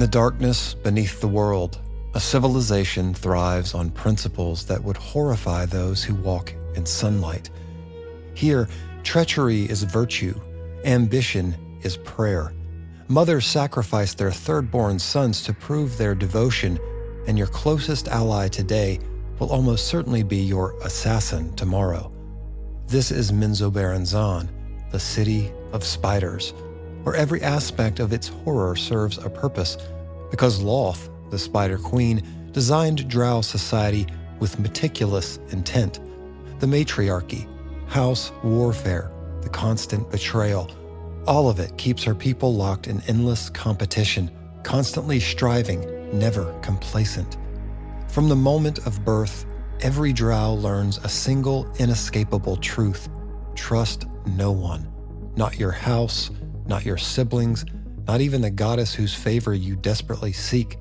the darkness beneath the world, a civilization thrives on principles that would horrify those who walk in sunlight. Here, treachery is virtue, ambition is prayer. Mothers sacrifice their third-born sons to prove their devotion, and your closest ally today will almost certainly be your assassin tomorrow. This is Menzoberranzan, the city of spiders, where every aspect of its horror serves a purpose, because Lolth, the Spider Queen, designed Drow society with meticulous intent. The matriarchy, house warfare, the constant betrayal, all of it keeps her people locked in endless competition, constantly striving, never complacent. From the moment of birth, every Drow learns a single inescapable truth: trust no one. Not your house, not your siblings, not even the goddess whose favor you desperately seek.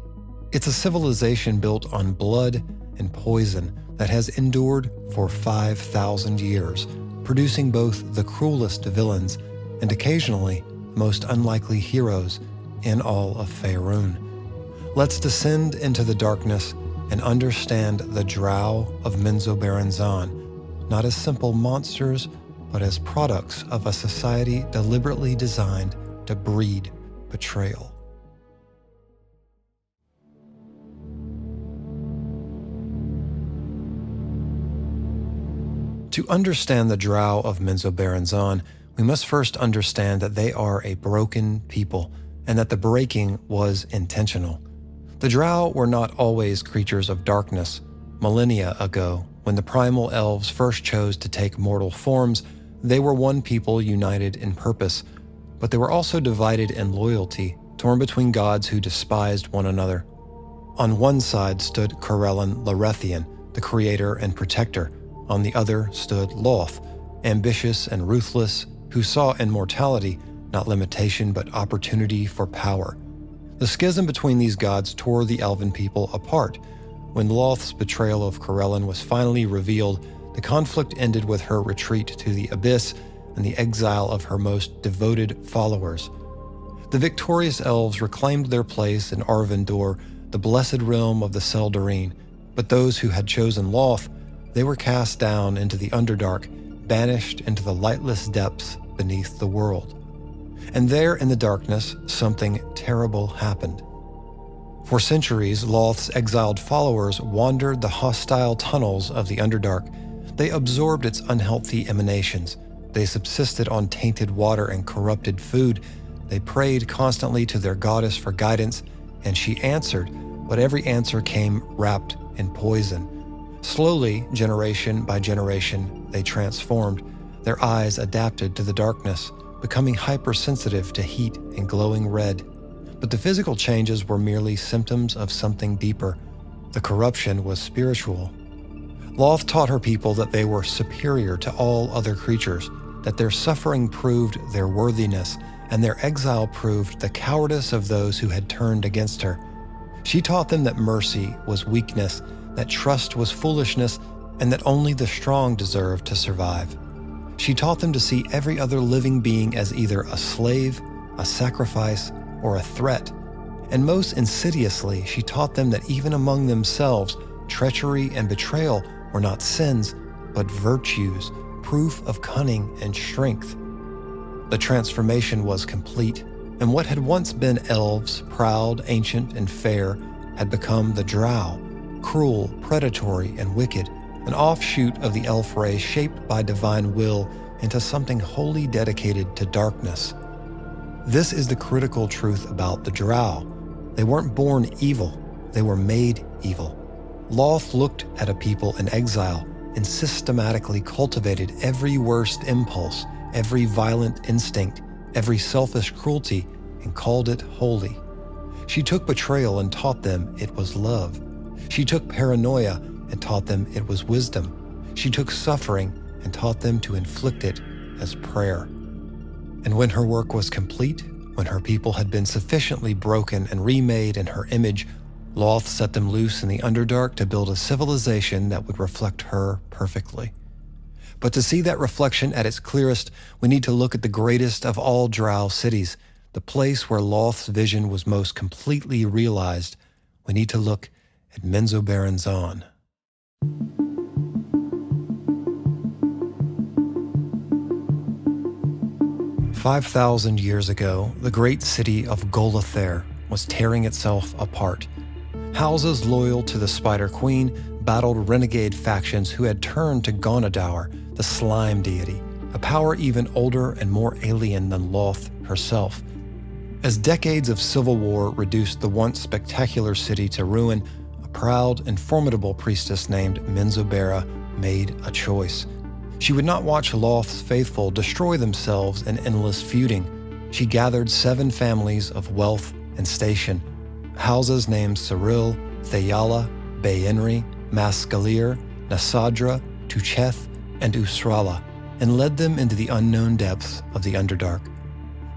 It's a civilization built on blood and poison that has endured for 5,000 years, producing both the cruelest villains and occasionally the most unlikely heroes in all of Faerun. Let's descend into the darkness and understand the Drow of Menzoberranzan, not as simple monsters, but as products of a society deliberately designed to breed betrayal. To understand the Drow of Menzoberranzan, we must first understand that they are a broken people, and that the breaking was intentional. The Drow were not always creatures of darkness. Millennia ago, when the primal elves first chose to take mortal forms, they were one people united in purpose, but they were also divided in loyalty, torn between gods who despised one another. On one side stood Corellon Larethian, the creator and protector. On the other stood Lolth, ambitious and ruthless, who saw in mortality not limitation but opportunity for power. The schism between these gods tore the elven people apart. When Lolth's betrayal of Corellon was finally revealed, the conflict ended with her retreat to the abyss and the exile of her most devoted followers. The victorious elves reclaimed their place in Arvindor, the blessed realm of the Seldarine, but those who had chosen Lolth, they were cast down into the Underdark, banished into the lightless depths beneath the world. And there in the darkness, something terrible happened. For centuries, Lolth's exiled followers wandered the hostile tunnels of the Underdark. They absorbed its unhealthy emanations. They subsisted on tainted water and corrupted food. They prayed constantly to their goddess for guidance, and she answered, but every answer came wrapped in poison. Slowly, generation by generation, they transformed. Their eyes adapted to the darkness, becoming hypersensitive to heat and glowing red. But the physical changes were merely symptoms of something deeper. The corruption was spiritual. Lolth taught her people that they were superior to all other creatures, that their suffering proved their worthiness, and their exile proved the cowardice of those who had turned against her. She taught them that mercy was weakness, that trust was foolishness, and that only the strong deserved to survive. She taught them to see every other living being as either a slave, a sacrifice, or a threat. And most insidiously, she taught them that even among themselves, treachery and betrayal were not sins, but virtues, proof of cunning and strength. The transformation was complete, and what had once been elves, proud, ancient, and fair, had become the Drow, cruel, predatory, and wicked, an offshoot of the elf race shaped by divine will into something wholly dedicated to darkness. This is the critical truth about the Drow. They weren't born evil, they were made evil. Lolth looked at a people in exile and systematically cultivated every worst impulse, every violent instinct, every selfish cruelty, and called it holy. She took betrayal and taught them it was love. She took paranoia and taught them it was wisdom. She took suffering and taught them to inflict it as prayer. And when her work was complete, when her people had been sufficiently broken and remade in her image, Lolth set them loose in the Underdark to build a civilization that would reflect her perfectly. But to see that reflection at its clearest, we need to look at the greatest of all Drow cities, the place where Lolth's vision was most completely realized, we need to look at Menzoberranzan. 5,000 years ago, the great city of Golothair was tearing itself apart. Houses loyal to the Spider Queen battled renegade factions who had turned to Gonadaur, the slime deity, a power even older and more alien than Lolth herself. As decades of civil war reduced the once spectacular city to ruin, a proud and formidable priestess named Menzoberra made a choice. She would not watch Lolth's faithful destroy themselves in endless feuding. She gathered 7 families of wealth and station, houses named Ciril, Thayala, Baenri, Mascalir, Nasadra, Tucheth, and Usrala, and led them into the unknown depths of the Underdark.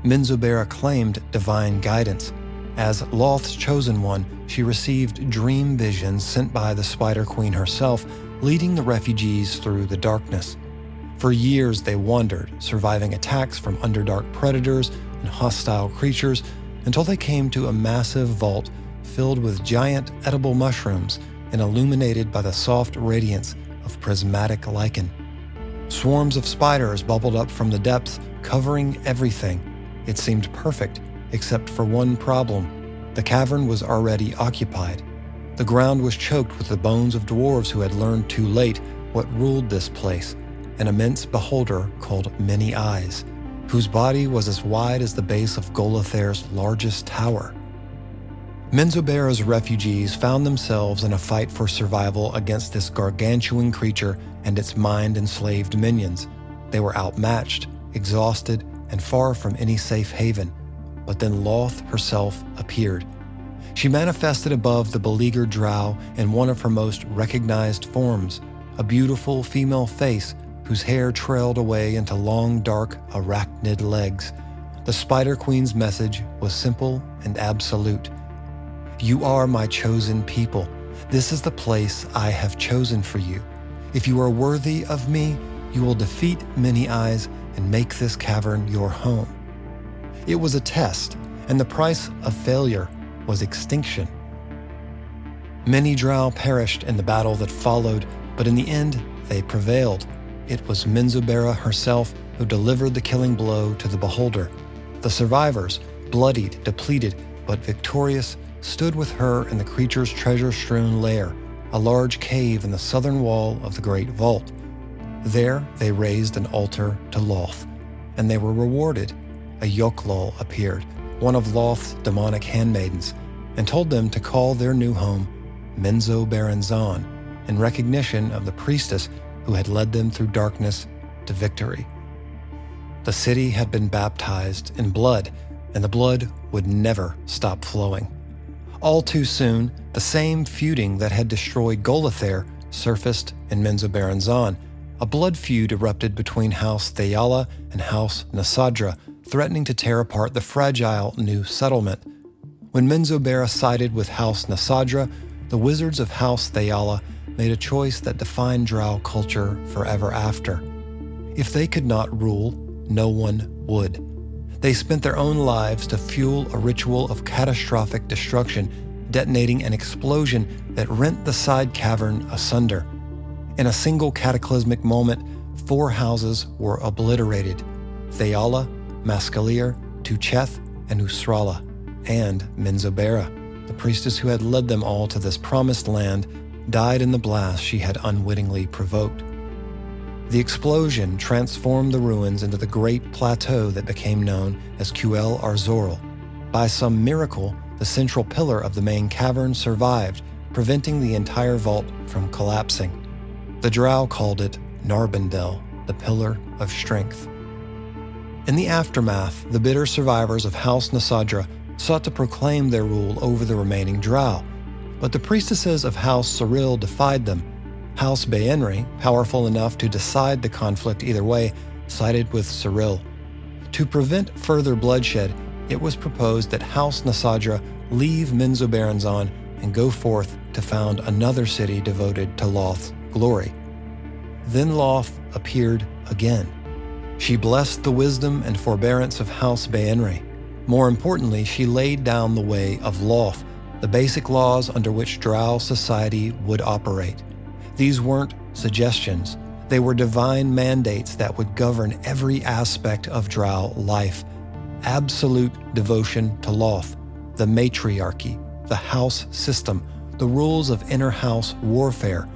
Menzoberra claimed divine guidance. As Lolth's chosen one, she received dream visions sent by the Spider Queen herself, leading the refugees through the darkness. For years they wandered, surviving attacks from Underdark predators and hostile creatures, until they came to a massive vault filled with giant edible mushrooms and illuminated by the soft radiance of prismatic lichen. Swarms of spiders bubbled up from the depths, covering everything. It seemed perfect, except for one problem. The cavern was already occupied. The ground was choked with the bones of dwarves who had learned too late what ruled this place, an immense beholder called Many Eyes, whose body was as wide as the base of Golothair's largest tower. Menzoberra's refugees found themselves in a fight for survival against this gargantuan creature and its mind-enslaved minions. They were outmatched, exhausted, and far from any safe haven. But then Lolth herself appeared. She manifested above the beleaguered drow in one of her most recognized forms, a beautiful female face whose hair trailed away into long, dark, arachnid legs. The Spider Queen's message was simple and absolute. "You are my chosen people. This is the place I have chosen for you. If you are worthy of me, you will defeat Many Eyes and make this cavern your home." It was a test, and the price of failure was extinction. Many drow perished in the battle that followed, but in the end, they prevailed. It was Menzoberra herself who delivered the killing blow to the beholder. The survivors, bloodied, depleted, but victorious, stood with her in the creature's treasure-strewn lair, a large cave in the southern wall of the Great Vault. There they raised an altar to Lolth, and they were rewarded. A Yoklol appeared, one of Lolth's demonic handmaidens, and told them to call their new home Menzoberranzan, in recognition of the priestess who had led them through darkness to victory. The city had been baptized in blood, and the blood would never stop flowing. All too soon, the same feuding that had destroyed Golothair surfaced in Menzoberranzan. A blood feud erupted between House Thayala and House Nasadra, threatening to tear apart the fragile new settlement. When Menzoberra sided with House Nasadra, the wizards of House Thayala made a choice that defined drow culture forever after. If they could not rule, no one would. They spent their own lives to fuel a ritual of catastrophic destruction, detonating an explosion that rent the side cavern asunder. In a single cataclysmic moment, 4 houses were obliterated: Thayala, Mascalir, Tucheth, and Usrala, and Menzoberra, the priestess who had led them all to this promised land, died in the blast she had unwittingly provoked. The explosion transformed the ruins into the great plateau that became known as Cuel Arzorel. By some miracle, the central pillar of the main cavern survived, preventing the entire vault from collapsing. The drow called it Narbendel, the Pillar of Strength. In the aftermath, the bitter survivors of House Nasadra sought to proclaim their rule over the remaining drow, but the priestesses of House Ciril defied them. House Baenri, powerful enough to decide the conflict either way, sided with Ciril. To prevent further bloodshed, it was proposed that House Nasadra leave Menzoberranzan and go forth to found another city devoted to Lolth's glory. Then Lolth appeared again. She blessed the wisdom and forbearance of House Baenri. More importantly, she laid down the Way of Lolth, the basic laws under which Drow society would operate. These weren't suggestions. They were divine mandates that would govern every aspect of Drow life. Absolute devotion to Lolth, the matriarchy, the house system, the rules of inter-house warfare.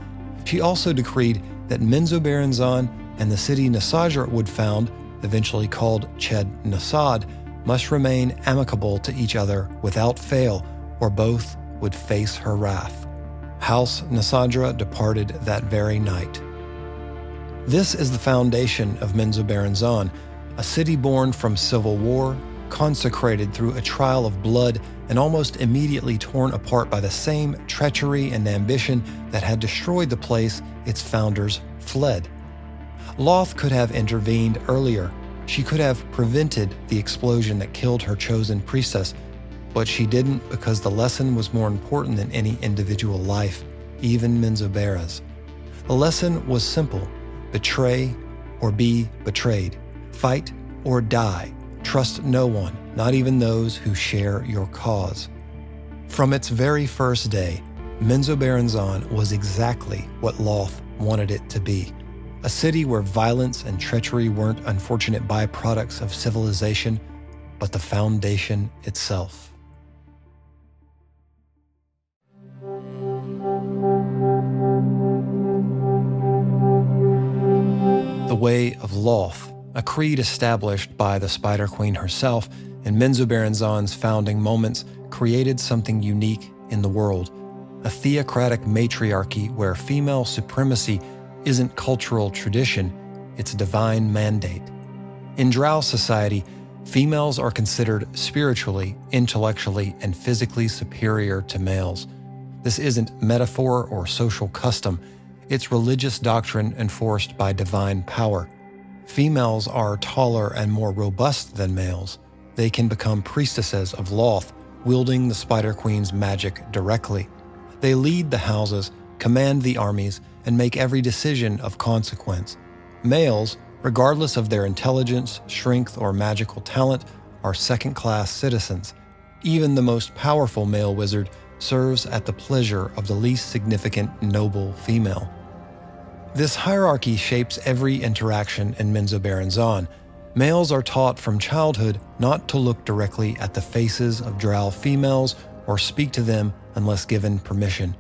She also decreed that Menzoberranzan and the city Nasajr would found, eventually called Ched Nasad, must remain amicable to each other without fail, or both would face her wrath. House Nasajr departed that very night. This is the foundation of Menzoberranzan, a city born from civil war, consecrated through a trial of blood, and almost immediately torn apart by the same treachery and ambition that had destroyed the place its founders fled. Lolth could have intervened earlier. She could have prevented the explosion that killed her chosen priestess, but she didn't because the lesson was more important than any individual life, even Menzoberran's. The lesson was simple: betray or be betrayed, fight or die, trust no one, not even those who share your cause. From its very first day, Menzoberranzan was exactly what Lolth wanted it to be. A city where violence and treachery weren't unfortunate byproducts of civilization, but the foundation itself. The Way of Lolth, a creed established by the Spider Queen herself in Menzoberranzan's founding moments, created something unique in the world. A theocratic matriarchy where female supremacy isn't cultural tradition, it's a divine mandate. In Drow society, females are considered spiritually, intellectually, and physically superior to males. This isn't metaphor or social custom, it's religious doctrine enforced by divine power. Females are taller and more robust than males. They can become priestesses of Lolth, wielding the Spider Queen's magic directly. They lead the houses, command the armies, and make every decision of consequence. Males, regardless of their intelligence, strength, or magical talent, are second-class citizens. Even the most powerful male wizard serves at the pleasure of the least significant noble female. This hierarchy shapes every interaction in Menzoberranzan. Males are taught from childhood not to look directly at the faces of Drow females or speak to them unless given permission.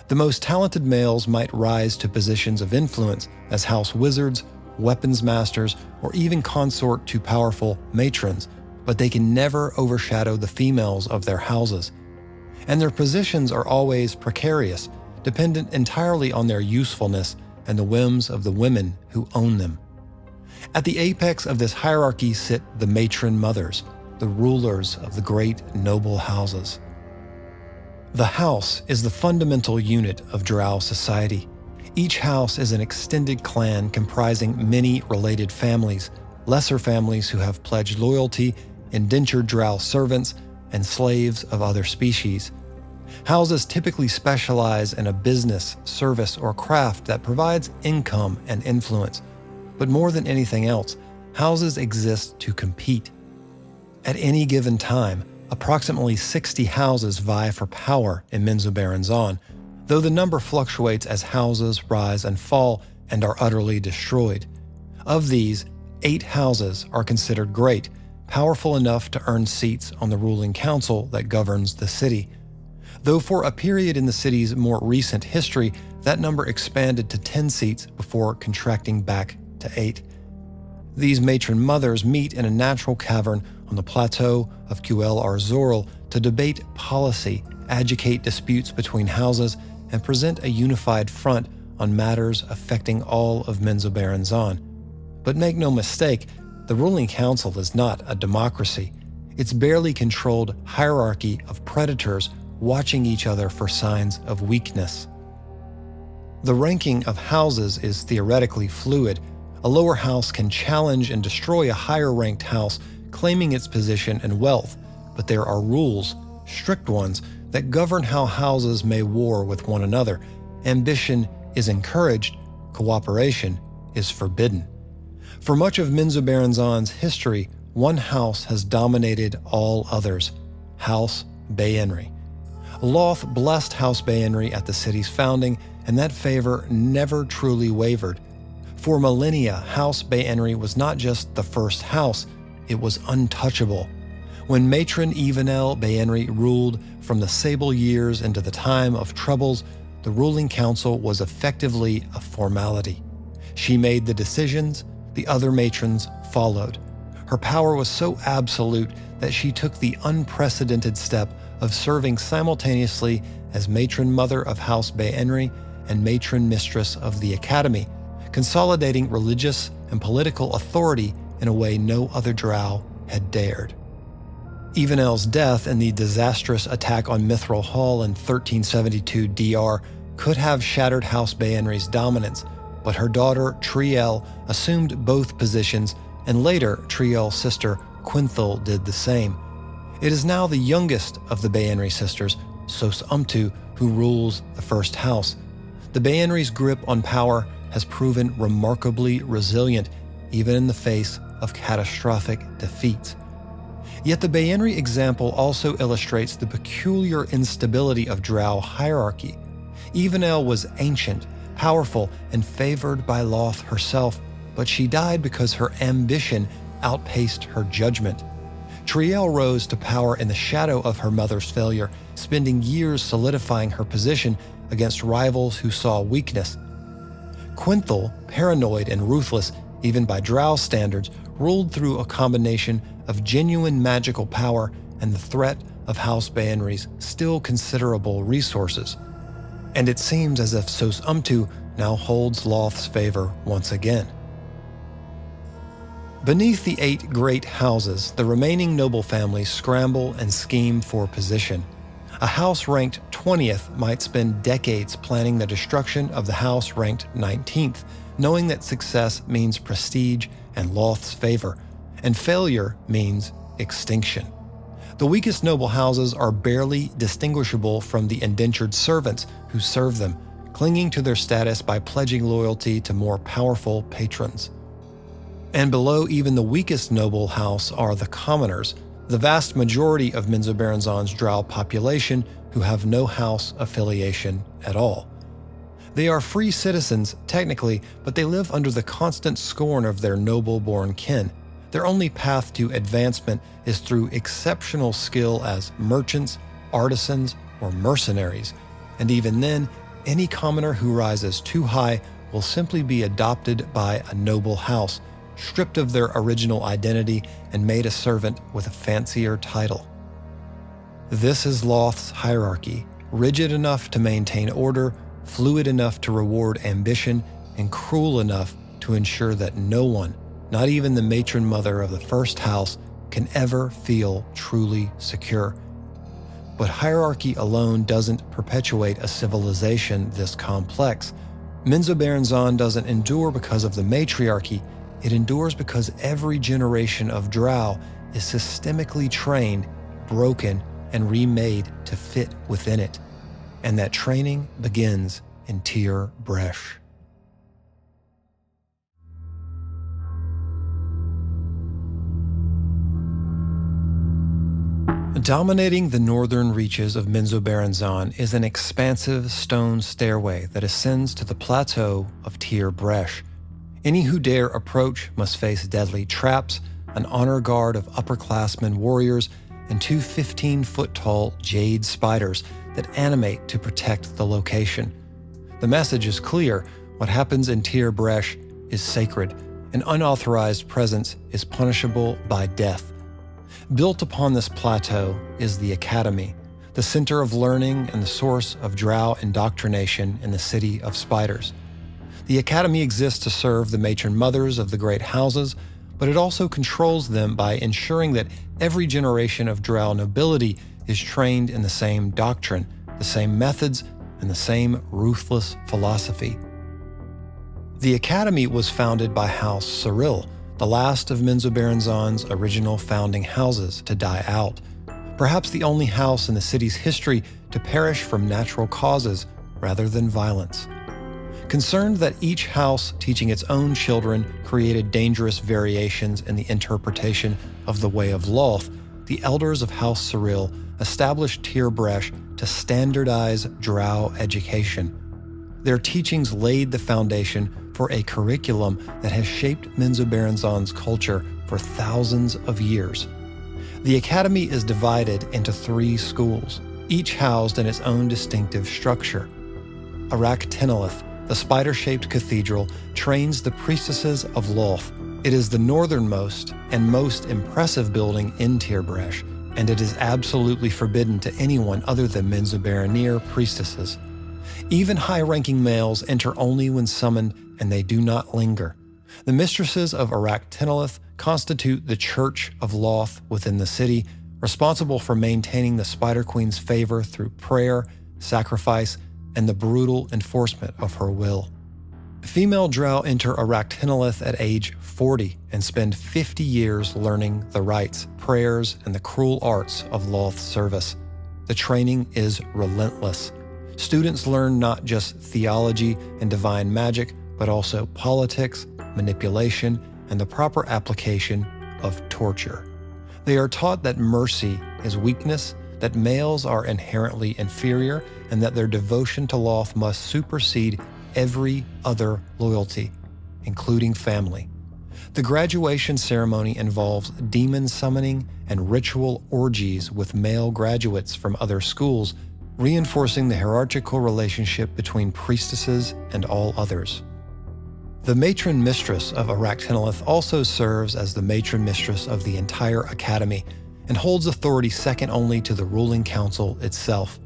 The most talented males might rise to positions of influence as house wizards, weapons masters, or even consort to powerful matrons, but they can never overshadow the females of their houses. And their positions are always precarious, dependent entirely on their usefulness and the whims of the women who own them. At the apex of this hierarchy sit the matron mothers, the rulers of the great noble houses. The house is the fundamental unit of Drow society. Each house is an extended clan comprising many related families, lesser families who have pledged loyalty, indentured Drow servants, and slaves of other species. Houses typically specialize in a business, service, or craft that provides income and influence. But more than anything else, houses exist to compete. At any given time, approximately 60 houses vie for power in Menzoberranzan, though the number fluctuates as houses rise and fall and are utterly destroyed. Of these, 8 houses are considered great, powerful enough to earn seats on the ruling council that governs the city. Though for a period in the city's more recent history, that number expanded to 10 seats before contracting back to 8. These matron mothers meet in a natural cavern on the plateau of Cuel Arzorel to debate policy, adjudicate disputes between houses, and present a unified front on matters affecting all of Menzoberranzan. But make no mistake, the ruling council is not a democracy. It's barely controlled hierarchy of predators watching each other for signs of weakness. The ranking of houses is theoretically fluid. A lower house can challenge and destroy a higher-ranked house, claiming its position and wealth, but there are rules, strict ones, that govern how houses may war with one another. Ambition is encouraged, cooperation is forbidden. For much of Menzoberranzan's history, one house has dominated all others, House Baenri. Lolth blessed House Baenri at the city's founding, and that favor never truly wavered. For millennia, House Baenri was not just the first house, it was untouchable. When matron Evenel Baenri ruled from the Sable Years into the time of Troubles, the ruling council was effectively a formality. She made the decisions, the other matrons followed. Her power was so absolute that she took the unprecedented step of serving simultaneously as matron mother of House Baenri and matron mistress of the Academy, consolidating religious and political authority in a way no other Drow had dared. Evenel's death in the disastrous attack on Mithril Hall in 1372 DR could have shattered House Baenri's dominance, but her daughter Triel assumed both positions, and later Triel's sister Quinthel did the same. It is now the youngest of the Baenri sisters, Sos Umtu, who rules the first house. The Baenri's grip on power has proven remarkably resilient, even in the face of catastrophic defeats. Yet the Baenri example also illustrates the peculiar instability of Drow hierarchy. Evenel was ancient, powerful, and favored by Lolth herself, but she died because her ambition outpaced her judgment. Triel rose to power in the shadow of her mother's failure, spending years solidifying her position against rivals who saw weakness. Quinthel, paranoid and ruthless, even by Drow standards, ruled through a combination of genuine magical power and the threat of House Baenri's still considerable resources. And it seems as if Sos Umtu now holds Lolth's favor once again. Beneath the 8 great houses, the remaining noble families scramble and scheme for position. A house ranked 20th might spend decades planning the destruction of the house ranked 19th, knowing that success means prestige and Lolth's favor, and failure means extinction. The weakest noble houses are barely distinguishable from the indentured servants who serve them, clinging to their status by pledging loyalty to more powerful patrons. And below even the weakest noble house are the commoners, the vast majority of Menzoberranzan's Drow population who have no house affiliation at all. They are free citizens, technically, but they live under the constant scorn of their noble-born kin. Their only path to advancement is through exceptional skill as merchants, artisans, or mercenaries, and even then, any commoner who rises too high will simply be adopted by a noble house, stripped of their original identity and made a servant with a fancier title. This is Lolth's hierarchy, rigid enough to maintain order, fluid enough to reward ambition, and cruel enough to ensure that no one, not even the matron mother of the first house, can ever feel truly secure. But hierarchy alone doesn't perpetuate a civilization this complex. Menzoberranzan doesn't endure because of the matriarchy, it endures because every generation of Drow is systemically trained, broken, and remade to fit within it. And that training begins in Tir Bresh. Dominating the northern reaches of Menzoberranzan is an expansive stone stairway that ascends to the plateau of Tir Bresh. Any who dare approach must face deadly traps, an honor guard of upperclassmen warriors, and 2 15-foot-tall jade spiders that animate to protect the location. The message is clear: what happens in Tir Bresh is sacred. An unauthorized presence is punishable by death. Built upon this plateau is the Academy, the center of learning and the source of Drow indoctrination in the City of Spiders. The Academy exists to serve the matron mothers of the great houses, but it also controls them by ensuring that every generation of Drow nobility is trained in the same doctrine, the same methods, and the same ruthless philosophy. The Academy was founded by House Cyril, the last of Menzoberranzan's original founding houses to die out, perhaps the only house in the city's history to perish from natural causes rather than violence. Concerned that each house teaching its own children created dangerous variations in the interpretation of the Way of Lolth, the elders of House Cyril established Tir Bresh to standardize Drow education. Their teachings laid the foundation for a curriculum that has shaped Menzoberranzan's culture for thousands of years. The academy is divided into 3 schools, each housed in its own distinctive structure. Aractenolith, the spider-shaped cathedral, trains the priestesses of Lolth. It is the northernmost and most impressive building in Tir Bresh, and it is absolutely forbidden to anyone other than Menzoberranzan priestesses. Even high-ranking males enter only when summoned, and they do not linger. The mistresses of Aractenolith constitute the Church of Lolth within the city, responsible for maintaining the Spider Queen's favor through prayer, sacrifice, and the brutal enforcement of her will. Female Drow enter Aractenolith at age 40 and spend 50 years learning the rites, prayers, and the cruel arts of Lolth service. The training is relentless. Students learn not just theology and divine magic, but also politics, manipulation, and the proper application of torture. They are taught that mercy is weakness, that males are inherently inferior, and that their devotion to Lolth must supersede every other loyalty, including family. The graduation ceremony involves demon summoning and ritual orgies with male graduates from other schools, reinforcing the hierarchical relationship between priestesses and all others. The matron mistress of Aractenolith also serves as the matron mistress of the entire academy and holds authority second only to the ruling council itself.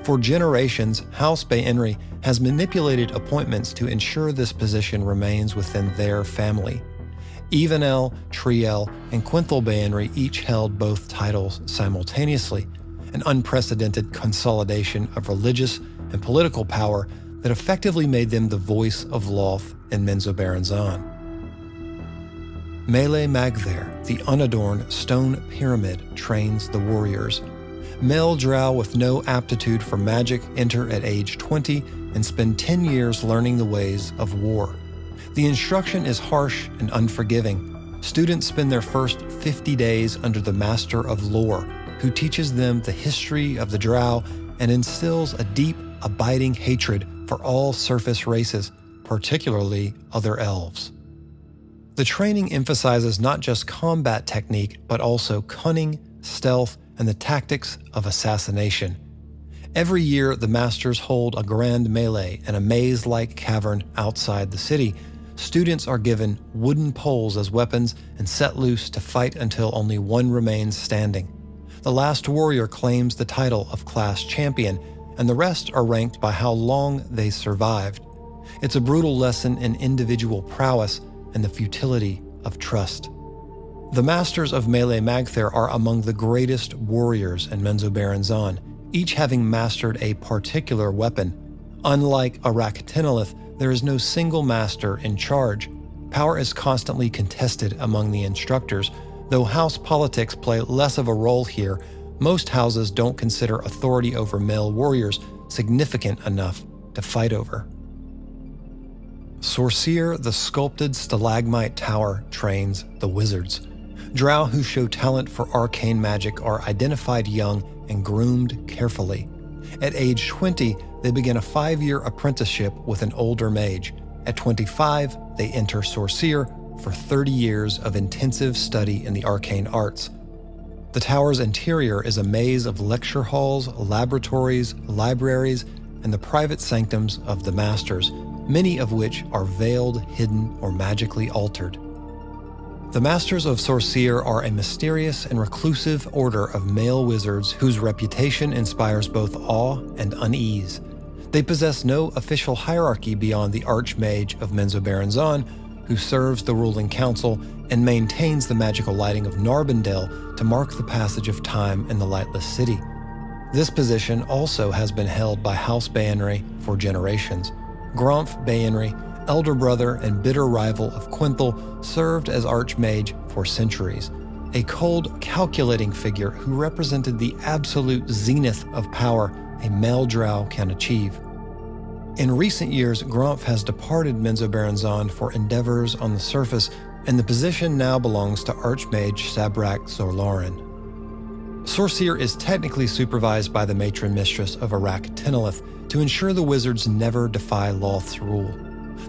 For generations, House Baenri has manipulated appointments to ensure this position remains within their family. Evenel, Triel, and Quinthel Baenri each held both titles simultaneously, an unprecedented consolidation of religious and political power that effectively made them the voice of Lolth in Menzoberranzan. Mele Magthair, the unadorned stone pyramid, trains the warriors. Male Drow with no aptitude for magic enter at age 20 and spend 10 years learning the ways of war. The instruction is harsh and unforgiving. Students spend their first 50 days under the Master of Lore, who teaches them the history of the Drow and instills a deep, abiding hatred for all surface races, particularly other elves. The training emphasizes not just combat technique, but also cunning, stealth, and the tactics of assassination. Every year, the Masters hold a grand melee in a maze-like cavern outside the city. Students are given wooden poles as weapons and set loose to fight until only one remains standing. The last warrior claims the title of class champion, and the rest are ranked by how long they survived. It's a brutal lesson in individual prowess and the futility of trust. The Masters of Mele Magthair are among the greatest warriors in Menzoberranzan, each having mastered a particular weapon. Unlike Aractenolith, there is no single master in charge. Power is constantly contested among the instructors. Though house politics play less of a role here, most houses don't consider authority over male warriors significant enough to fight over. Sorcier, the sculpted stalagmite tower, trains the wizards. Drow who show talent for arcane magic are identified young and groomed carefully. At age 20, they begin a 5-year apprenticeship with an older mage. At 25, they enter Sorcier for 30 years of intensive study in the arcane arts. The tower's interior is a maze of lecture halls, laboratories, libraries, and the private sanctums of the Masters, many of which are veiled, hidden, or magically altered. The Masters of Sorcier are a mysterious and reclusive order of male wizards whose reputation inspires both awe and unease. They possess no official hierarchy beyond the Archmage of Menzoberranzan, who serves the ruling council and maintains the magical lighting of Narbondale to mark the passage of time in the Lightless City. This position also has been held by House Baenri for generations. Gromph Baenri, elder brother and bitter rival of Quinthel, served as Archmage for centuries, a cold, calculating figure who represented the absolute zenith of power a male Drow can achieve. In recent years, Grumpf has departed Menzoberranzan for endeavors on the surface, and the position now belongs to Archmage Sabrak Zorlarin. Sorceer is technically supervised by the Matron Mistress of Arak Tenelith to ensure the wizards never defy Lolth's rule.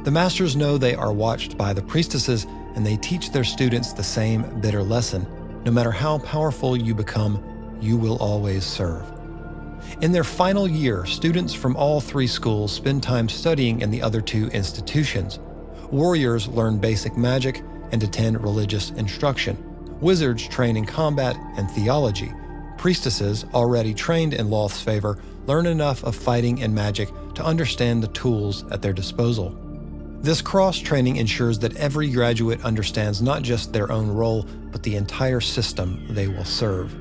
The masters know they are watched by the priestesses, and they teach their students the same bitter lesson. No matter how powerful you become, you will always serve. In their final year, students from all three schools spend time studying in the other two institutions. Warriors learn basic magic and attend religious instruction. Wizards train in combat and theology. Priestesses, already trained in Lolth's favor, learn enough of fighting and magic to understand the tools at their disposal. This cross-training ensures that every graduate understands not just their own role, but the entire system they will serve.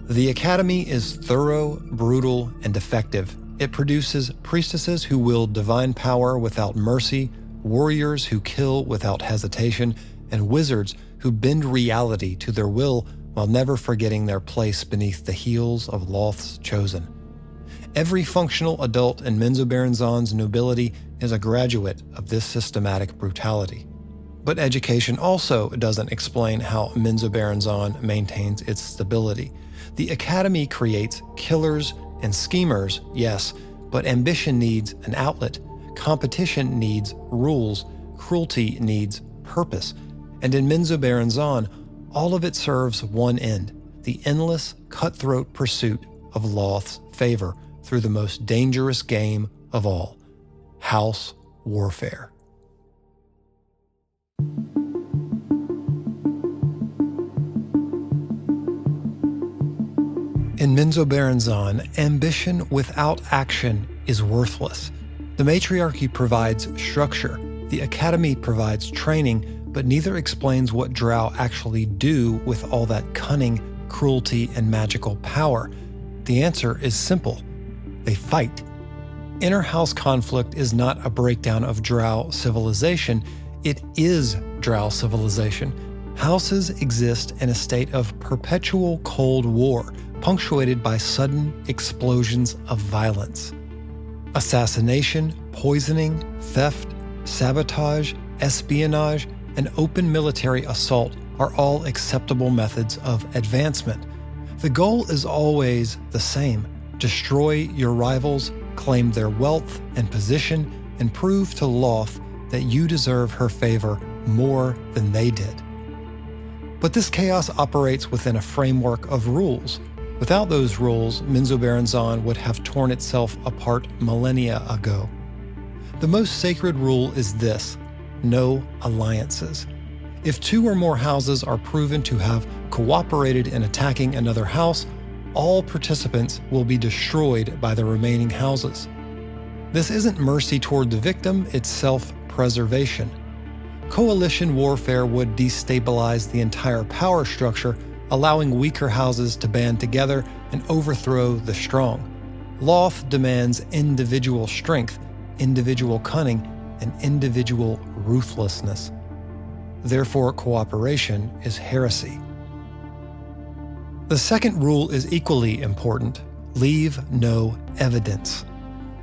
The Academy is thorough, brutal, and effective. It produces priestesses who wield divine power without mercy, warriors who kill without hesitation, and wizards who bend reality to their will while never forgetting their place beneath the heels of Lolth's chosen. Every functional adult in Menzoberranzan's nobility is a graduate of this systematic brutality. But education also doesn't explain how Menzoberranzan maintains its stability. The Academy creates killers and schemers, yes, but ambition needs an outlet, competition needs rules, cruelty needs purpose, and in Menzoberranzan, all of it serves one end, the endless, cutthroat pursuit of Lolth's favor through the most dangerous game of all, house warfare. In Menzoberranzan, ambition without action is worthless. The matriarchy provides structure, the Academy provides training, but neither explains what Drow actually do with all that cunning, cruelty, and magical power. The answer is simple. They fight. Inner house conflict is not a breakdown of Drow civilization, it is Drow civilization. Houses exist in a state of perpetual Cold War, punctuated by sudden explosions of violence. Assassination, poisoning, theft, sabotage, espionage, and open military assault are all acceptable methods of advancement. The goal is always the same: destroy your rivals, claim their wealth and position, and prove to Lolth that you deserve her favor more than they did. But this chaos operates within a framework of rules. Without those rules, Menzoberranzan would have torn itself apart millennia ago. The most sacred rule is this: no alliances. If two or more houses are proven to have cooperated in attacking another house, all participants will be destroyed by the remaining houses. This isn't mercy toward the victim, it's self-preservation. Coalition warfare would destabilize the entire power structure, allowing weaker houses to band together and overthrow the strong. Lolth demands individual strength, individual cunning, and individual ruthlessness. Therefore, cooperation is heresy. The second rule is equally important: leave no evidence.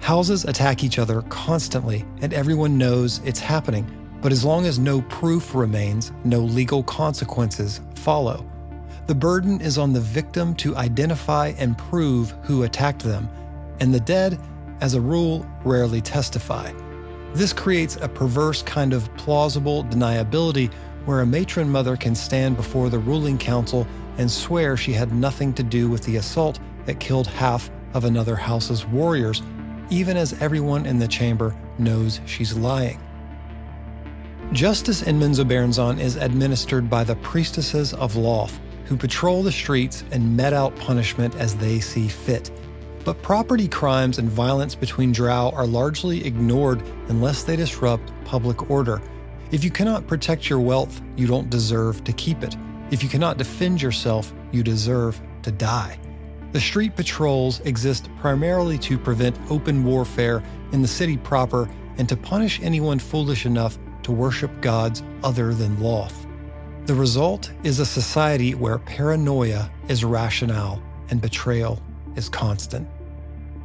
Houses attack each other constantly, and everyone knows it's happening, but as long as no proof remains, no legal consequences follow. The burden is on the victim to identify and prove who attacked them, and the dead, as a rule, rarely testify. This creates a perverse kind of plausible deniability where a matron mother can stand before the ruling council and swear she had nothing to do with the assault that killed half of another house's warriors, even as everyone in the chamber knows she's lying. Justice in Menzoberranzan is administered by the priestesses of Lolth, who patrol the streets and mete out punishment as they see fit. But property crimes and violence between Drow are largely ignored unless they disrupt public order. If you cannot protect your wealth, you don't deserve to keep it. If you cannot defend yourself, you deserve to die. The street patrols exist primarily to prevent open warfare in the city proper and to punish anyone foolish enough to worship gods other than Lolth. The result is a society where paranoia is rationale and betrayal is constant.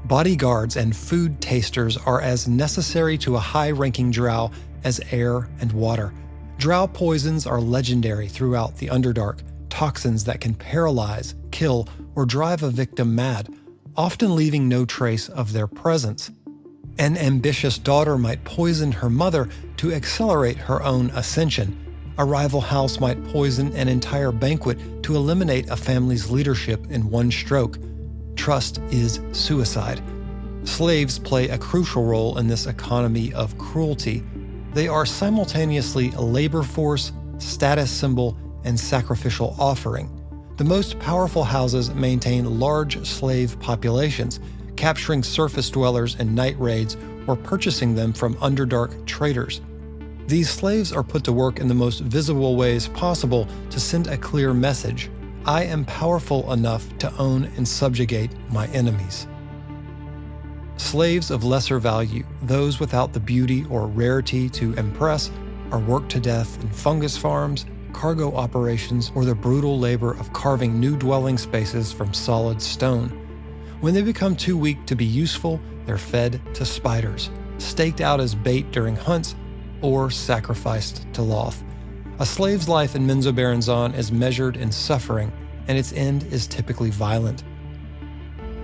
Bodyguards and food tasters are as necessary to a high-ranking drow as air and water. Drow poisons are legendary throughout the Underdark, toxins that can paralyze, kill, or drive a victim mad, often leaving no trace of their presence. An ambitious daughter might poison her mother to accelerate her own ascension. A rival house might poison an entire banquet to eliminate a family's leadership in one stroke. Trust is suicide. Slaves play a crucial role in this economy of cruelty. They are simultaneously a labor force, status symbol, and sacrificial offering. The most powerful houses maintain large slave populations, capturing surface dwellers in night raids or purchasing them from Underdark traders. These slaves are put to work in the most visible ways possible to send a clear message: I am powerful enough to own and subjugate my enemies. Slaves of lesser value, those without the beauty or rarity to impress, are worked to death in fungus farms, cargo operations, or the brutal labor of carving new dwelling spaces from solid stone. When they become too weak to be useful, they're fed to spiders, staked out as bait during hunts, or sacrificed to Lolth. A slave's life in Menzoberranzan is measured in suffering, and its end is typically violent.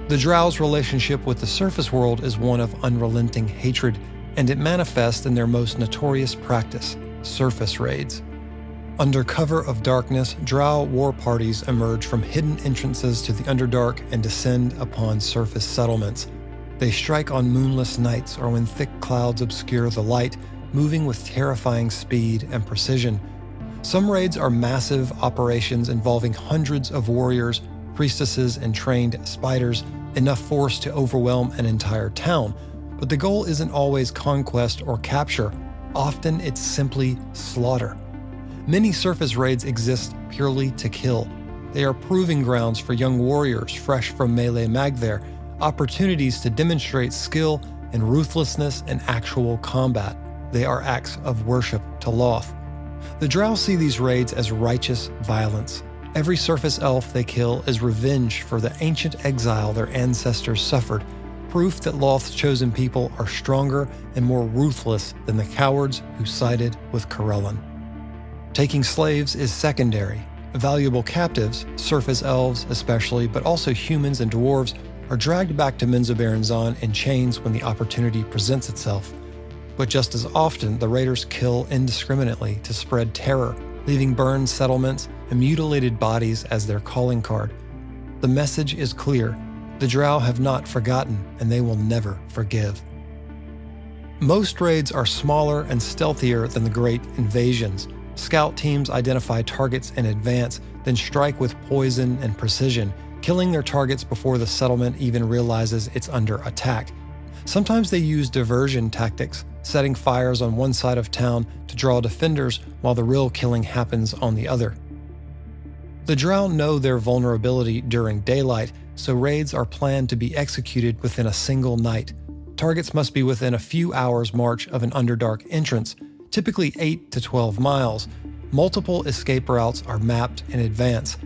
The Drow's relationship with the surface world is one of unrelenting hatred, and it manifests in their most notorious practice, surface raids. Under cover of darkness, Drow war parties emerge from hidden entrances to the Underdark and descend upon surface settlements. They strike on moonless nights or when thick clouds obscure the light, moving with terrifying speed and precision. Some raids are massive operations involving hundreds of warriors, priestesses, and trained spiders, enough force to overwhelm an entire town. But the goal isn't always conquest or capture. Often it's simply slaughter. Many surface raids exist purely to kill. They are proving grounds for young warriors fresh from melee magthere, opportunities to demonstrate skill and ruthlessness in actual combat. They are acts of worship to Lolth. The Drow see these raids as righteous violence. Every surface elf they kill is revenge for the ancient exile their ancestors suffered, proof that Lolth's chosen people are stronger and more ruthless than the cowards who sided with Corellon. Taking slaves is secondary. Valuable captives, surface elves especially, but also humans and dwarves, are dragged back to Menzoberranzan in chains when the opportunity presents itself. But just as often, the raiders kill indiscriminately to spread terror, leaving burned settlements and mutilated bodies as their calling card. The message is clear: the Drow have not forgotten, and they will never forgive. Most raids are smaller and stealthier than the great invasions. Scout teams identify targets in advance, then strike with poison and precision, killing their targets before the settlement even realizes it's under attack. Sometimes they use diversion tactics, setting fires on one side of town to draw defenders while the real killing happens on the other. The Drow know their vulnerability during daylight, so raids are planned to be executed within a single night. Targets must be within a few hours' march of an Underdark entrance, typically 8 to 12 miles. Multiple escape routes are mapped in advance.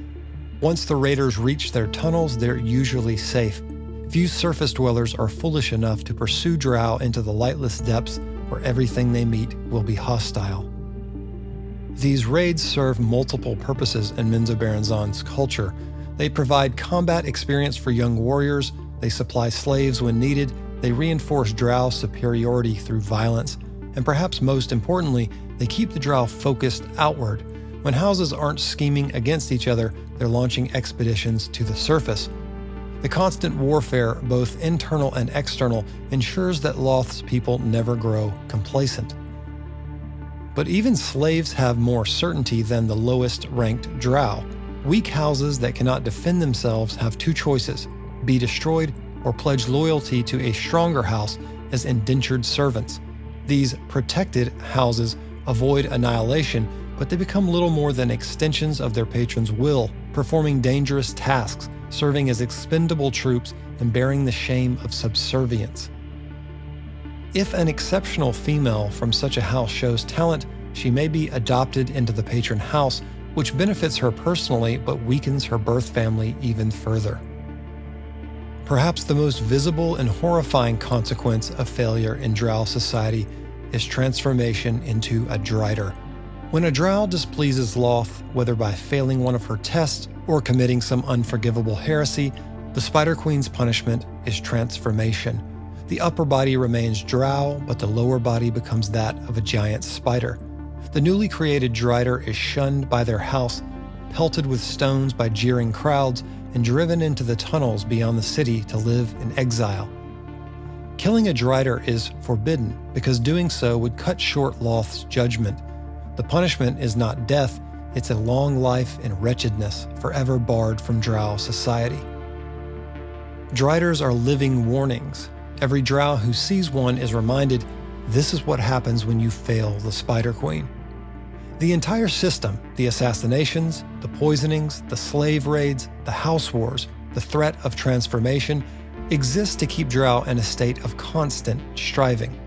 Once the raiders reach their tunnels, they're usually safe. Few surface dwellers are foolish enough to pursue Drow into the lightless depths where everything they meet will be hostile. These raids serve multiple purposes in Menzoberranzan's culture. They provide combat experience for young warriors, they supply slaves when needed, they reinforce Drow superiority through violence, and perhaps most importantly, they keep the Drow focused outward. When houses aren't scheming against each other, they're launching expeditions to the surface. The constant warfare, both internal and external, ensures that Lolth's people never grow complacent. But even slaves have more certainty than the lowest-ranked Drow. Weak houses that cannot defend themselves have two choices: be destroyed or pledge loyalty to a stronger house as indentured servants. These protected houses avoid annihilation, but they become little more than extensions of their patron's will, performing dangerous tasks, serving as expendable troops, and bearing the shame of subservience. If an exceptional female from such a house shows talent, she may be adopted into the patron house, which benefits her personally but weakens her birth family even further. Perhaps the most visible and horrifying consequence of failure in Drow society is transformation into a Drider. When a Drow displeases Lolth, whether by failing one of her tests or committing some unforgivable heresy, the Spider Queen's punishment is transformation. The upper body remains Drow, but the lower body becomes that of a giant spider. The newly created Drider is shunned by their house, pelted with stones by jeering crowds, and driven into the tunnels beyond the city to live in exile. Killing a Drider is forbidden because doing so would cut short Lolth's judgment. The punishment is not death, it's a long life in wretchedness, forever barred from Drow society. Driders are living warnings. Every Drow who sees one is reminded, this is what happens when you fail the Spider Queen. The entire system, the assassinations, the poisonings, the slave raids, the house wars, the threat of transformation, exists to keep Drow in a state of constant striving.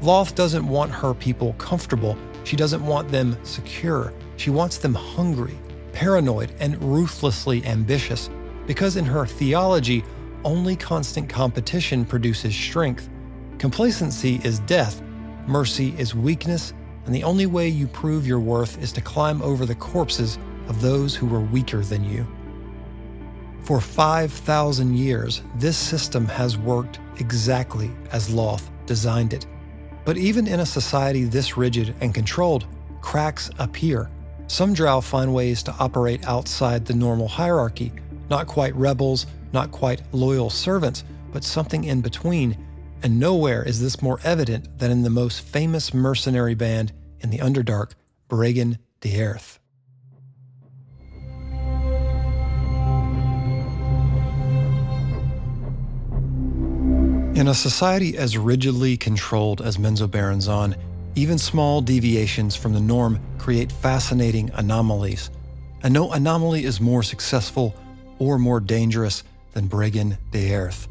Lolth doesn't want her people comfortable, she doesn't want them secure, she wants them hungry, paranoid, and ruthlessly ambitious, because in her theology, only constant competition produces strength. Complacency is death, mercy is weakness, and the only way you prove your worth is to climb over the corpses of those who were weaker than you. For 5,000 years, this system has worked exactly as Lolth designed it. But even in a society this rigid and controlled, cracks appear. Some Drow find ways to operate outside the normal hierarchy, not quite rebels, not quite loyal servants, but something in between, and nowhere is this more evident than in the most famous mercenary band in the Underdark, Bregan D'aerthe. In a society as rigidly controlled as Menzoberranzan, even small deviations from the norm create fascinating anomalies. And no anomaly is more successful or more dangerous than Bregan D'aerthe.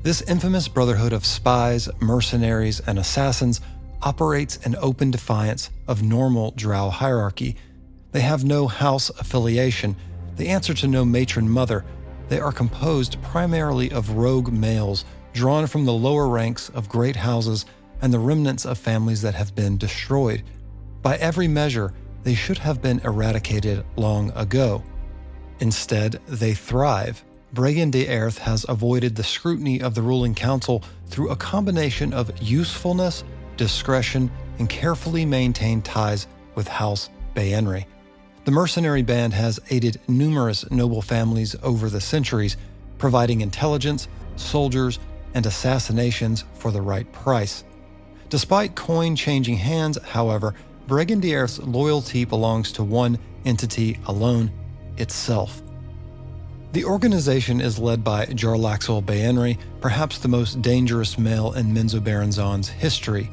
This infamous brotherhood of spies, mercenaries, and assassins operates in open defiance of normal Drow hierarchy. They have no house affiliation, they answer to no matron mother, they are composed primarily of rogue males drawn from the lower ranks of great houses and the remnants of families that have been destroyed. By every measure, they should have been eradicated long ago. Instead, they thrive. Bregan D'aerthe has avoided the scrutiny of the ruling council through a combination of usefulness, discretion, and carefully maintained ties with House Baenri. The mercenary band has aided numerous noble families over the centuries, providing intelligence, soldiers, and assassinations for the right price. Despite coin changing hands, however, Bregan D'aerthe's loyalty belongs to one entity alone, itself. The organization is led by Jarlaxle Baenri, perhaps the most dangerous male in Menzoberranzan's history.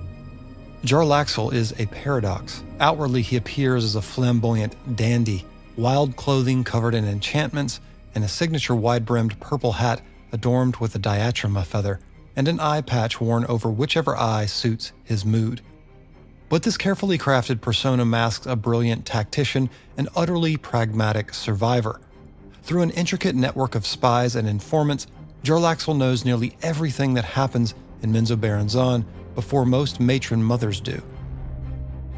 Jarlaxle is a paradox. Outwardly, he appears as a flamboyant dandy, wild clothing covered in enchantments, and a signature wide-brimmed purple hat adorned with a diatrema feather, and an eye patch worn over whichever eye suits his mood. But this carefully crafted persona masks a brilliant tactician and utterly pragmatic survivor. Through an intricate network of spies and informants, Jarlaxle knows nearly everything that happens in Menzoberranzan before most matron mothers do.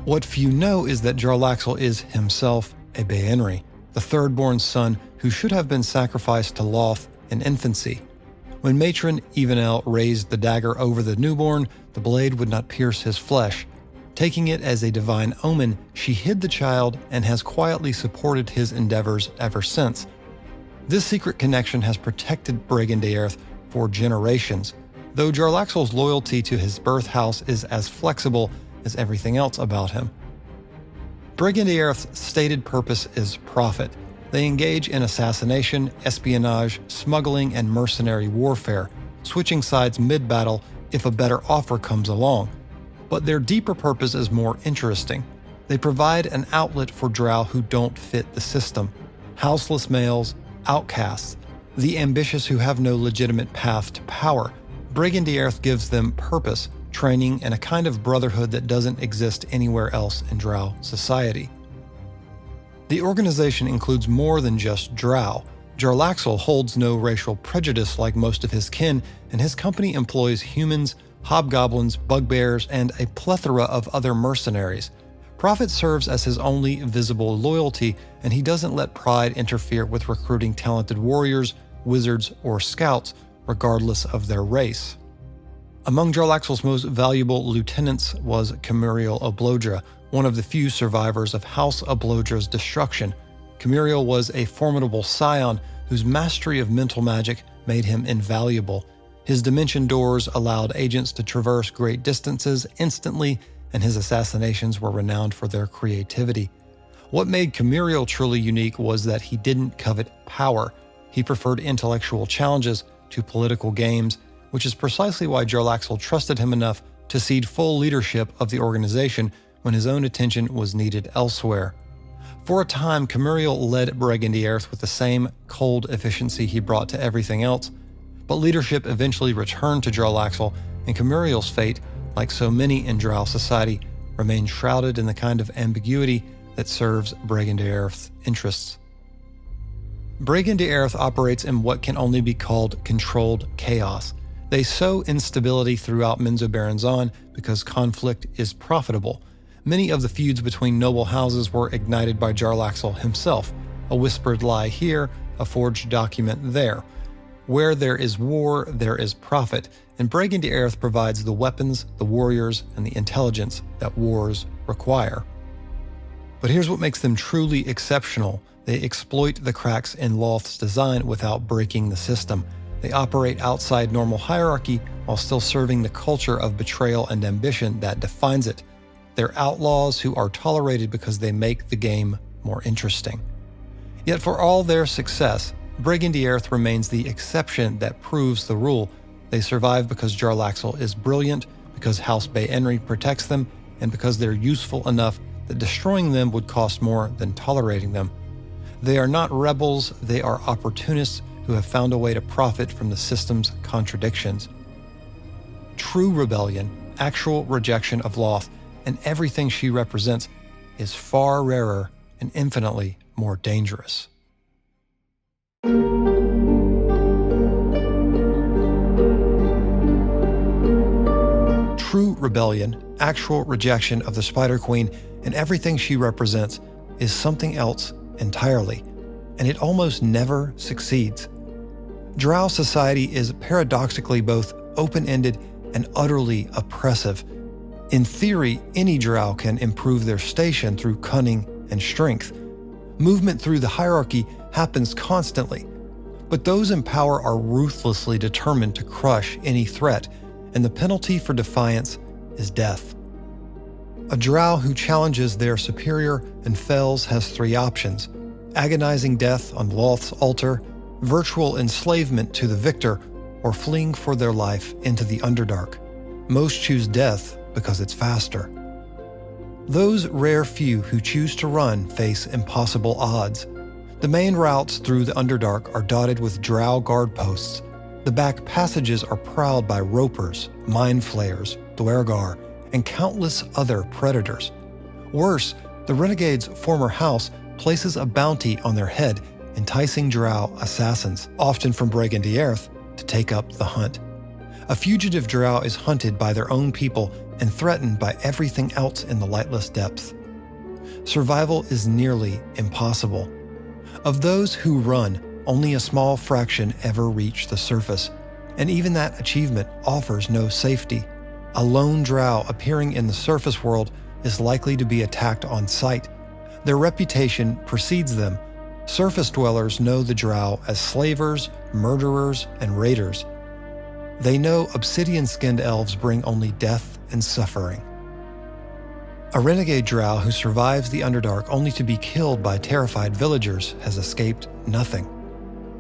What few know is that Jarlaxle is himself a Baenri, the third-born son who should have been sacrificed to Lolth in infancy. When matron Evenel raised the dagger over the newborn, the blade would not pierce his flesh. Taking it as a divine omen, she hid the child and has quietly supported his endeavors ever since. This secret connection has protected Bregan D'aerthe for generations, though Jarlaxle's loyalty to his birth house is as flexible as everything else about him. Bregan D'aerthe's stated purpose is profit. They engage in assassination, espionage, smuggling, and mercenary warfare, switching sides mid-battle if a better offer comes along. But their deeper purpose is more interesting. They provide an outlet for Drow who don't fit the system. Houseless males, outcasts, the ambitious who have no legitimate path to power. Bregan D'aerthe gives them purpose, training, and a kind of brotherhood that doesn't exist anywhere else in Drow society. The organization includes more than just Drow. Jarlaxle holds no racial prejudice like most of his kin, and his company employs humans, hobgoblins, bugbears, and a plethora of other mercenaries. Profit serves as his only visible loyalty, and he doesn't let pride interfere with recruiting talented warriors, wizards, or scouts, regardless of their race. Among Jarlaxle's most valuable lieutenants was Camuriel Oblodra, one of the few survivors of House Oblodra's destruction. Camuriel was a formidable scion whose mastery of mental magic made him invaluable. His dimension doors allowed agents to traverse great distances instantly, and his assassinations were renowned for their creativity. What made Camuriel truly unique was that he didn't covet power. He preferred intellectual challenges to political games, which is precisely why Jarlaxle trusted him enough to cede full leadership of the organization when his own attention was needed elsewhere. For a time, Camuriel led Bregan D'aerthe with the same cold efficiency he brought to everything else, but leadership eventually returned to Jarlaxle, and Camuriel's fate, like so many in Drow society, remained shrouded in the kind of ambiguity that serves Bregan D'aerthe's interests. Bregan D'aerthe operates in what can only be called controlled chaos. They sow instability throughout Menzoberranzan because conflict is profitable. Many of the feuds between noble houses were ignited by Jarlaxle himself, a whispered lie here, a forged document there. Where there is war, there is profit, and Bregan D'aerthe provides the weapons, the warriors, and the intelligence that wars require. But here's what makes them truly exceptional. They exploit the cracks in Lolth's design without breaking the system. They operate outside normal hierarchy while still serving the culture of betrayal and ambition that defines it. They're outlaws who are tolerated because they make the game more interesting. Yet for all their success, Bregan D'aerthe remains the exception that proves the rule. They survive because Jarlaxle is brilliant, because House Baenri protects them, and because they're useful enough that destroying them would cost more than tolerating them. They are not rebels, they are opportunists who have found a way to profit from the system's contradictions. True rebellion, actual rejection of Lolth, and everything she represents is far rarer and infinitely more dangerous. True rebellion, actual rejection of the Spider Queen, and everything she represents is something else entirely, and it almost never succeeds. Drow society is paradoxically both open-ended and utterly oppressive. In theory, any Drow can improve their station through cunning and strength. Movement through the hierarchy happens constantly, but those in power are ruthlessly determined to crush any threat, and the penalty for defiance is death. A Drow who challenges their superior and fails has three options: agonizing death on Lolth's altar, virtual enslavement to the victor, or fleeing for their life into the Underdark. Most choose death because it's faster. Those rare few who choose to run face impossible odds. The main routes through the Underdark are dotted with Drow guard posts. The back passages are prowled by ropers, mind flayers, Duergar, and countless other predators. Worse, the renegade's former house places a bounty on their head, enticing Drow assassins, often from Bregan D'aerthe, to take up the hunt. A fugitive Drow is hunted by their own people and threatened by everything else in the lightless depths. Survival is nearly impossible. Of those who run, only a small fraction ever reach the surface, and even that achievement offers no safety. A lone Drow appearing in the surface world is likely to be attacked on sight. Their reputation precedes them. Surface dwellers know the Drow as slavers, murderers, and raiders. They know obsidian-skinned elves bring only death and suffering. A renegade Drow who survives the Underdark only to be killed by terrified villagers has escaped nothing.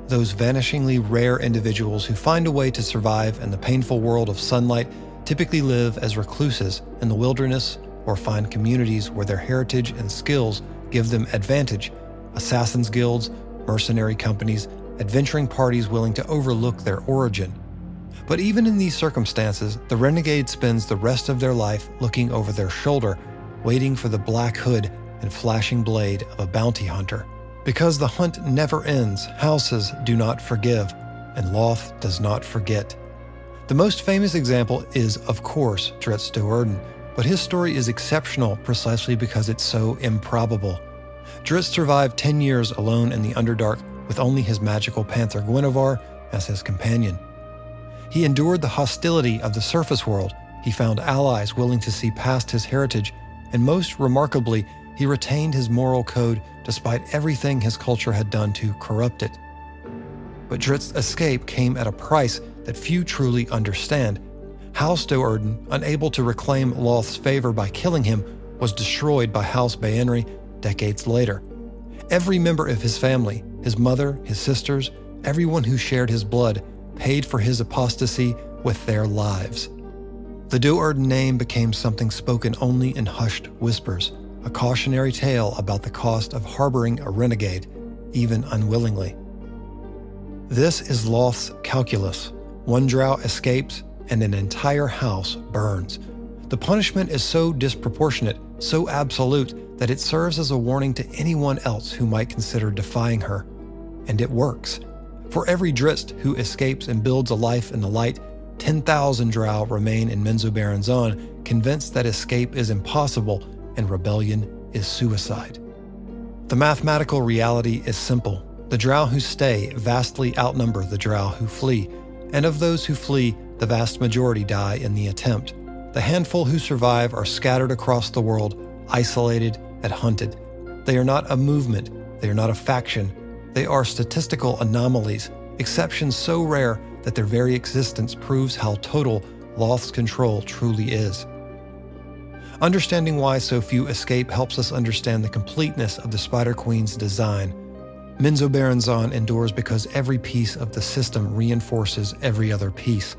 Those vanishingly rare individuals who find a way to survive in the painful world of sunlight typically live as recluses in the wilderness or find communities where their heritage and skills give them advantage: assassins' guilds, mercenary companies, adventuring parties willing to overlook their origin. But even in these circumstances, the renegade spends the rest of their life looking over their shoulder, waiting for the black hood and flashing blade of a bounty hunter. Because the hunt never ends, houses do not forgive, and Lolth does not forget. The most famous example is, of course, Drizzt Do'Urden, but his story is exceptional precisely because it's so improbable. Drizzt survived 10 years alone in the Underdark with only his magical panther Guinevere as his companion. He endured the hostility of the surface world, he found allies willing to see past his heritage, and most remarkably, he retained his moral code despite everything his culture had done to corrupt it. But Drizzt's escape came at a price that few truly understand. House Do'Urden, unable to reclaim Lolth's favor by killing him, was destroyed by House Baenri decades later. Every member of his family, his mother, his sisters, everyone who shared his blood, paid for his apostasy with their lives. The Do'Urden name became something spoken only in hushed whispers, a cautionary tale about the cost of harboring a renegade, even unwillingly. This is Lolth's calculus. One drow escapes, and an entire house burns. The punishment is so disproportionate, so absolute, that it serves as a warning to anyone else who might consider defying her. And it works. For every Drizzt who escapes and builds a life in the light, 10,000 drow remain in Menzoberranzan, convinced that escape is impossible and rebellion is suicide. The mathematical reality is simple. The drow who stay vastly outnumber the drow who flee, and of those who flee, the vast majority die in the attempt. The handful who survive are scattered across the world, isolated and hunted. They are not a movement, they are not a faction, they are statistical anomalies, exceptions so rare that their very existence proves how total Lolth's control truly is. Understanding why so few escape helps us understand the completeness of the Spider Queen's design. Menzoberranzan endures because every piece of the system reinforces every other piece.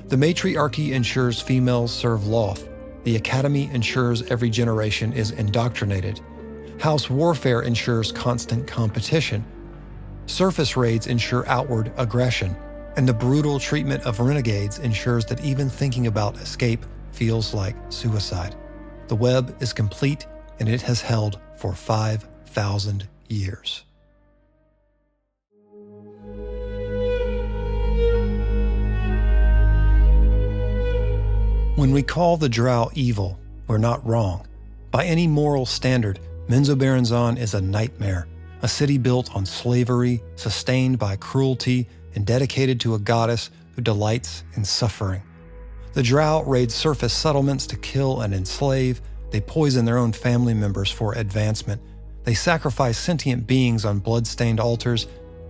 The matriarchy ensures females serve Lolth. The academy ensures every generation is indoctrinated. House warfare ensures constant competition. Surface raids ensure outward aggression. And the brutal treatment of renegades ensures that even thinking about escape feels like suicide. The web is complete, and it has held for 5,000 years. When we call the drow evil, we're not wrong. By any moral standard, Menzoberranzan is a nightmare, a city built on slavery, sustained by cruelty, and dedicated to a goddess who delights in suffering. The drow raid surface settlements to kill and enslave. They poison their own family members for advancement. They sacrifice sentient beings on blood-stained altars.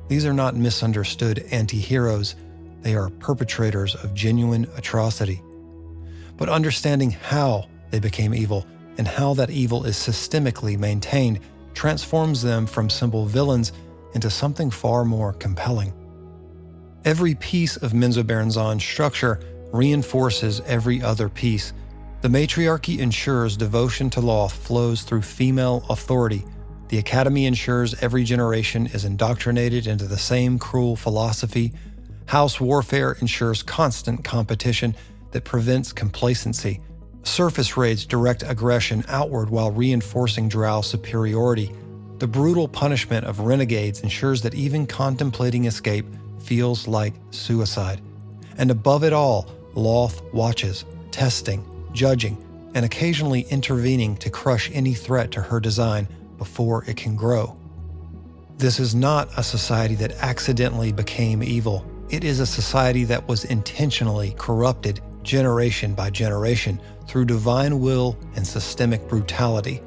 These are not misunderstood anti-heroes. They are perpetrators of genuine atrocity. But understanding how they became evil and how that evil is systemically maintained transforms them from simple villains into something far more compelling. Every piece of Menzoberranzan's structure reinforces every other piece. The matriarchy ensures devotion to Lolth flows through female authority. The academy ensures every generation is indoctrinated into the same cruel philosophy. House warfare ensures constant competition that prevents complacency. Surface raids direct aggression outward while reinforcing drow superiority. The brutal punishment of renegades ensures that even contemplating escape feels like suicide. And above it all, Lolth watches, testing, judging, and occasionally intervening to crush any threat to her design before it can grow. This is not a society that accidentally became evil. It is a society that was intentionally corrupted generation by generation through divine will and systemic brutality.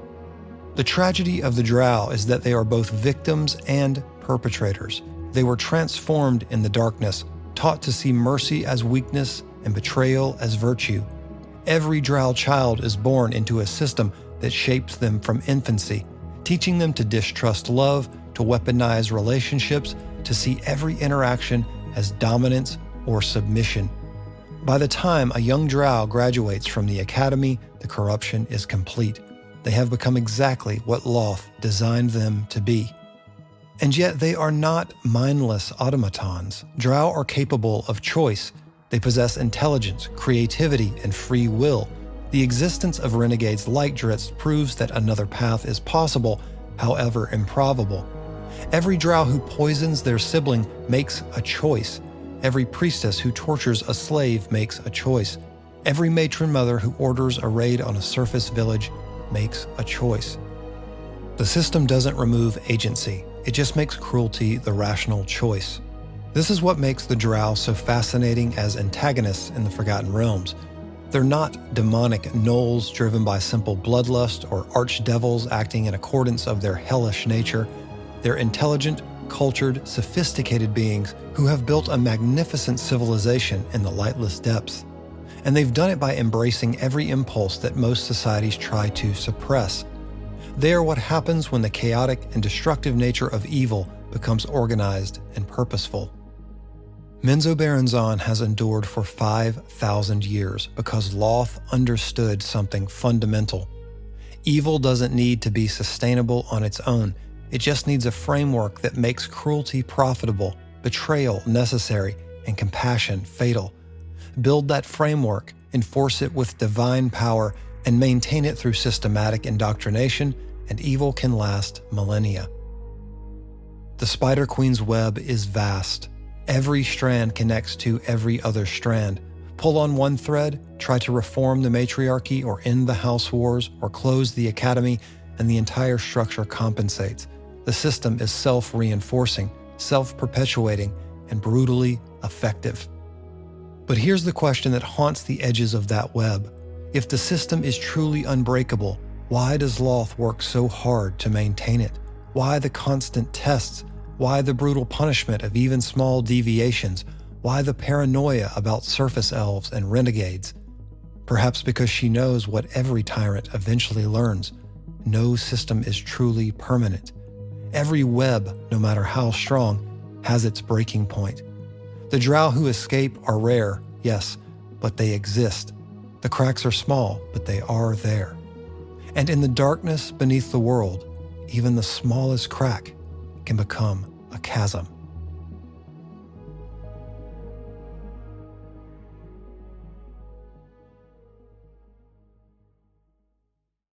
The tragedy of the drow is that they are both victims and perpetrators. They were transformed in the darkness, taught to see mercy as weakness and betrayal as virtue. Every drow child is born into a system that shapes them from infancy, teaching them to distrust love, to weaponize relationships, to see every interaction as dominance or submission. By the time a young drow graduates from the academy, the corruption is complete. They have become exactly what Lolth designed them to be. And yet they are not mindless automatons. Drow are capable of choice. They possess intelligence, creativity, and free will. The existence of renegades like Drizzt proves that another path is possible, however improbable. Every Drow who poisons their sibling makes a choice. Every priestess who tortures a slave makes a choice. Every matron mother who orders a raid on a surface village makes a choice. The system doesn't remove agency, it just makes cruelty the rational choice. This is what makes the Drow so fascinating as antagonists in the Forgotten Realms. They're not demonic gnolls driven by simple bloodlust or archdevils acting in accordance of their hellish nature. They're intelligent, cultured, sophisticated beings who have built a magnificent civilization in the lightless depths. And they've done it by embracing every impulse that most societies try to suppress. They are what happens when the chaotic and destructive nature of evil becomes organized and purposeful. Menzoberranzan has endured for 5,000 years because Lolth understood something fundamental. Evil doesn't need to be sustainable on its own. It just needs a framework that makes cruelty profitable, betrayal necessary, and compassion fatal. Build that framework, enforce it with divine power, and maintain it through systematic indoctrination, and evil can last millennia. The Spider Queen's web is vast. Every strand connects to every other strand. Pull on one thread, try to reform the matriarchy or end the house wars or close the academy, and the entire structure compensates. The system is self-reinforcing, self-perpetuating, and brutally effective. But here's the question that haunts the edges of that web. If the system is truly unbreakable, why does Lolth work so hard to maintain it? Why the constant tests? Why the brutal punishment of even small deviations? Why the paranoia about surface elves and renegades? Perhaps because she knows what every tyrant eventually learns. No system is truly permanent. Every web, no matter how strong, has its breaking point. The Drow who escape are rare, yes, but they exist. The cracks are small, but they are there. And in the darkness beneath the world, even the smallest crack can become a chasm.